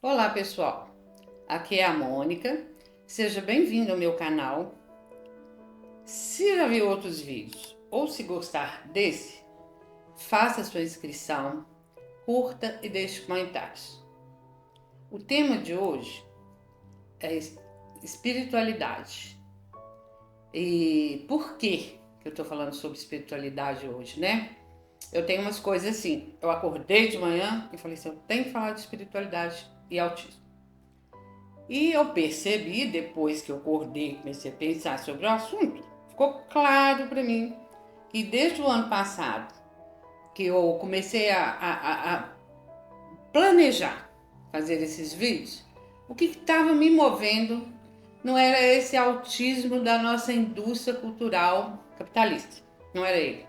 Olá pessoal, aqui é a Mônica, seja bem-vindo ao meu canal. Se já viu outros vídeos ou se gostar desse, faça sua inscrição, curta e deixe comentários. O tema de hoje é espiritualidade. E por que eu estou falando sobre espiritualidade hoje, né? Eu tenho umas coisas assim, eu acordei de manhã e falei assim, eu tenho que falar de espiritualidade e autismo. E eu percebi, depois que eu acordei, comecei a pensar sobre o assunto, ficou claro para mim que desde o ano passado, que eu comecei a planejar fazer esses vídeos, o que estava me movendo não era esse autismo da nossa indústria cultural capitalista, não era ele,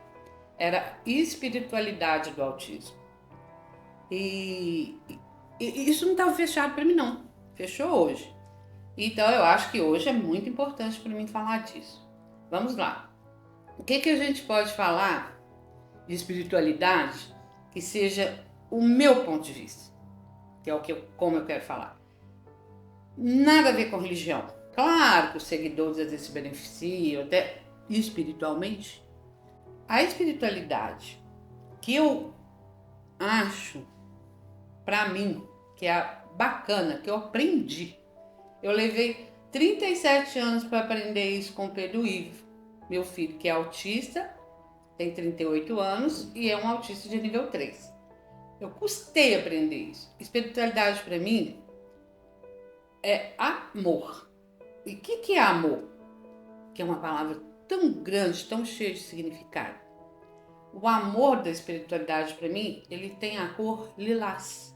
era a espiritualidade do autismo. E isso não estava fechado para mim não, fechou hoje. Então eu acho que hoje é muito importante para mim falar disso. Vamos lá. O que a gente pode falar de espiritualidade que seja o meu ponto de vista, que é como eu quero falar. Nada a ver com religião. Claro que os seguidores às vezes se beneficiam, até espiritualmente. A espiritualidade que eu acho, para mim, que é bacana, que eu aprendi. Eu levei 37 anos para aprender isso com o Pedro Ivo, meu filho, que é autista, tem 38 anos e é um autista de nível 3. Eu custei aprender isso. Espiritualidade para mim é amor. E o que é amor? Que é uma palavra tão grande, tão cheia de significado. O amor da espiritualidade para mim, ele tem a cor lilás.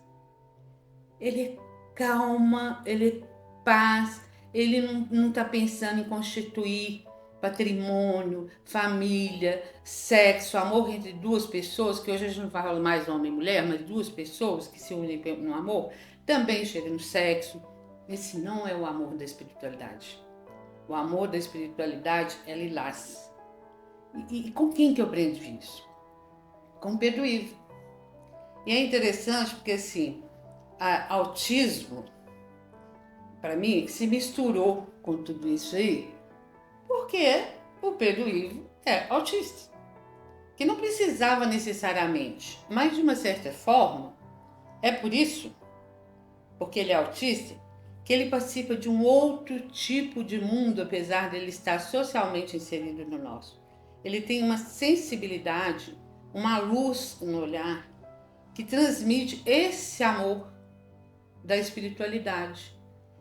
Ele é calma, ele é paz, ele não está pensando em constituir patrimônio, família, sexo, amor entre duas pessoas, que hoje a gente não fala mais homem e mulher, mas duas pessoas que se unem no amor, também chega no sexo. Esse não é o amor da espiritualidade. O amor da espiritualidade é lilás. E com quem que eu aprendi isso? Com Pedro Ivo. E é interessante porque assim, autismo, para mim, se misturou com tudo isso aí, porque o Pedro Ivo é autista, que não precisava necessariamente, mas de uma certa forma, é por isso, porque ele é autista, que ele participa de um outro tipo de mundo, apesar de ele estar socialmente inserido no nosso. Ele tem uma sensibilidade, uma luz no olhar, que transmite esse amor da espiritualidade.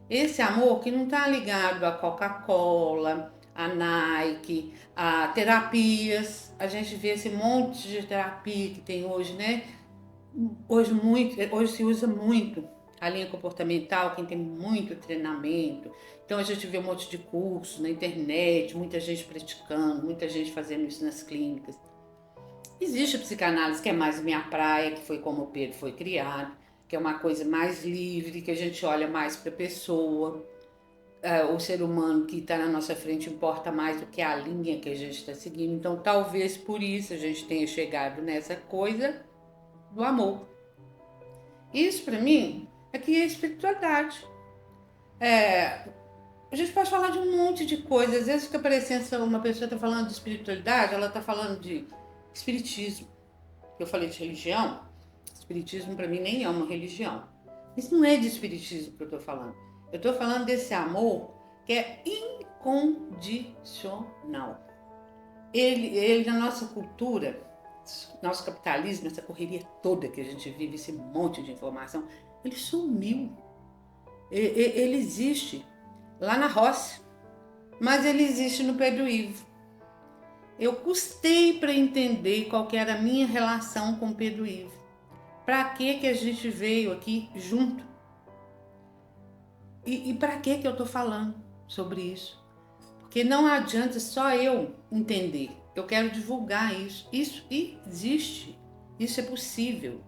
Esse amor que não está ligado a Coca-Cola, a Nike, a terapias. A gente vê esse monte de terapia que tem hoje, né? Hoje se usa muito a linha comportamental, quem tem muito treinamento. Então a gente vê um monte de cursos na internet, muita gente praticando, muita gente fazendo isso nas clínicas. Existe a psicanálise, que é mais minha praia, que foi como o Pedro foi criado, que é uma coisa mais livre, que a gente olha mais para a pessoa. O ser humano que está na nossa frente importa mais do que a linha que a gente está seguindo. Então, talvez por isso a gente tenha chegado nessa coisa do amor. Isso, para mim, é que é espiritualidade. A gente pode falar de um monte de coisas. Às vezes fica parecendo uma pessoa está falando de espiritualidade, ela está falando de espiritismo. Eu falei de religião. Espiritismo para mim nem é uma religião. Isso não é de espiritismo que eu estou falando. Eu estou falando desse amor que é incondicional. Ele na nossa cultura, nosso capitalismo, essa correria toda que a gente vive, esse monte de informação, ele sumiu. Ele existe lá na roça, mas ele existe no Pedro Ivo. Eu custei para entender qual que era a minha relação com Pedro Ivo. Para que a gente veio aqui junto? E para que eu estou falando sobre isso? Porque não adianta só eu entender. Eu quero divulgar isso. Isso existe. Isso é possível.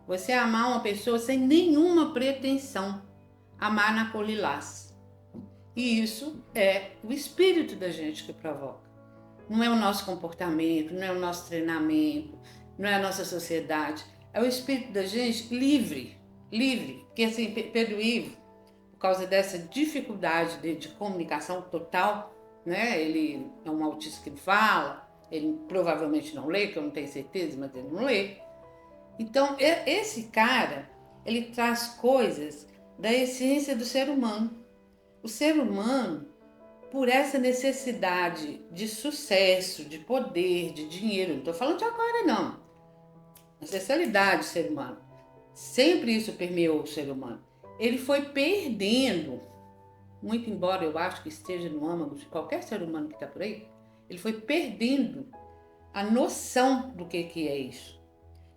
Você amar uma pessoa sem nenhuma pretensão. Amar na colilás. E isso é o espírito da gente que provoca. Não é o nosso comportamento, não é o nosso treinamento, não é a nossa sociedade. É o espírito da gente livre. livre. Porque assim, Pedro Ivo, por causa dessa dificuldade de comunicação total, né? Ele é um autista que não fala, ele provavelmente não lê, que eu não tenho certeza, mas ele não lê. Então, esse cara, ele traz coisas da essência do ser humano. O ser humano, por essa necessidade de sucesso, de poder, de dinheiro, não estou falando de agora não, ancestralidade do ser humano, sempre isso permeou o ser humano. Ele foi perdendo, muito embora eu acho que esteja no âmago de qualquer ser humano que está por aí, ele foi perdendo a noção do que é isso.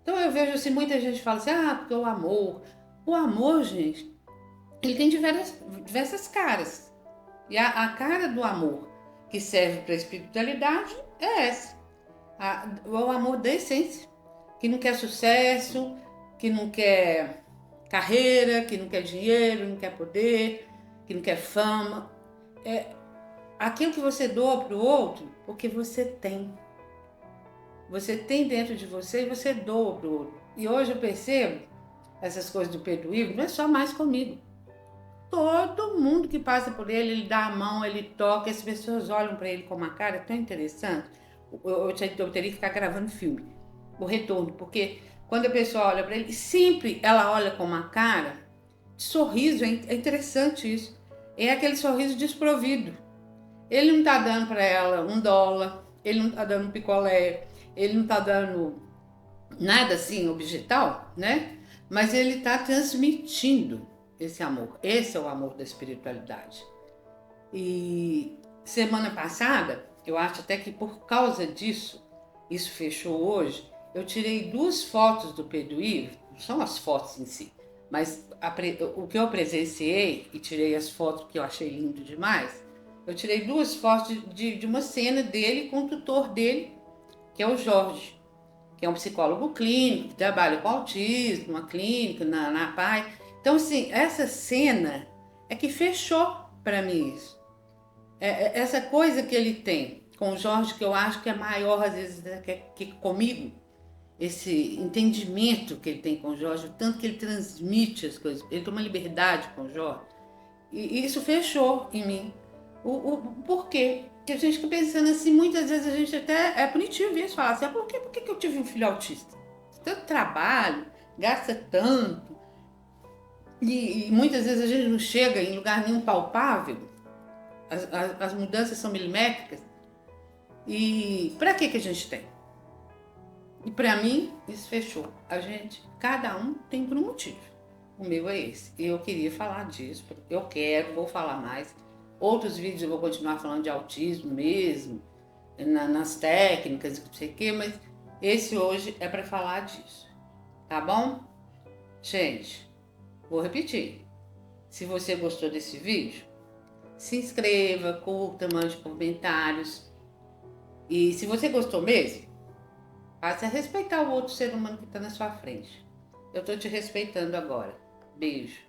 Então eu vejo assim, muita gente fala assim, porque o amor, gente, ele tem diversas caras. E a cara do amor que serve para a espiritualidade é essa. O amor da essência, que não quer sucesso, que não quer carreira, que não quer dinheiro, não quer poder, que não quer fama. É aquilo que você doa para o outro, porque você tem. Você tem dentro de você e você doa para o outro. E hoje eu percebo essas coisas do Pedro Ivo, não é só mais comigo. Todo mundo que passa por ele, ele dá a mão, ele toca, as pessoas olham para ele com uma cara tão interessante. Eu teria que ficar gravando filme, o retorno, porque quando a pessoa olha para ele, sempre ela olha com uma cara de sorriso, é interessante isso. É aquele sorriso desprovido. Ele não está dando para ela $1, ele não está dando um picolé, ele não está dando nada assim objetal, né? Mas ele está transmitindo esse amor. Esse é o amor da espiritualidade. E semana passada, eu acho até que por causa disso, isso fechou hoje, eu tirei 2 fotos do Pedro Ivo, não são as fotos em si, mas o que eu presenciei e tirei as fotos que eu achei lindo demais, eu tirei 2 fotos de uma cena dele com o tutor dele, que é o Jorge, que é um psicólogo clínico, que trabalha com autismo, uma clínica na PAI. Então, assim, essa cena é que fechou para mim isso. Essa coisa que ele tem com o Jorge, que eu acho que é maior às vezes que comigo, esse entendimento que ele tem com o Jorge, o tanto que ele transmite as coisas, ele tem uma liberdade com o Jorge, e isso fechou em mim. Por quê? Porque a gente fica pensando assim, muitas vezes a gente até é punitivo isso, fala assim, por que eu tive um filho autista? Tanto trabalho, gasta tanto, e muitas vezes a gente não chega em lugar nenhum palpável, as mudanças são milimétricas, e para que a gente tem? E para mim, isso fechou. Cada um tem por um motivo. O meu é esse. E eu queria falar disso. Vou falar mais. Outros vídeos eu vou continuar falando de autismo mesmo, nas técnicas, não sei o quê, mas esse hoje é para falar disso. Tá bom? Gente, vou repetir. Se você gostou desse vídeo, se inscreva, curta, mande comentários. E se você gostou mesmo, passe a respeitar o outro ser humano que está na sua frente. Eu estou te respeitando agora. Beijo.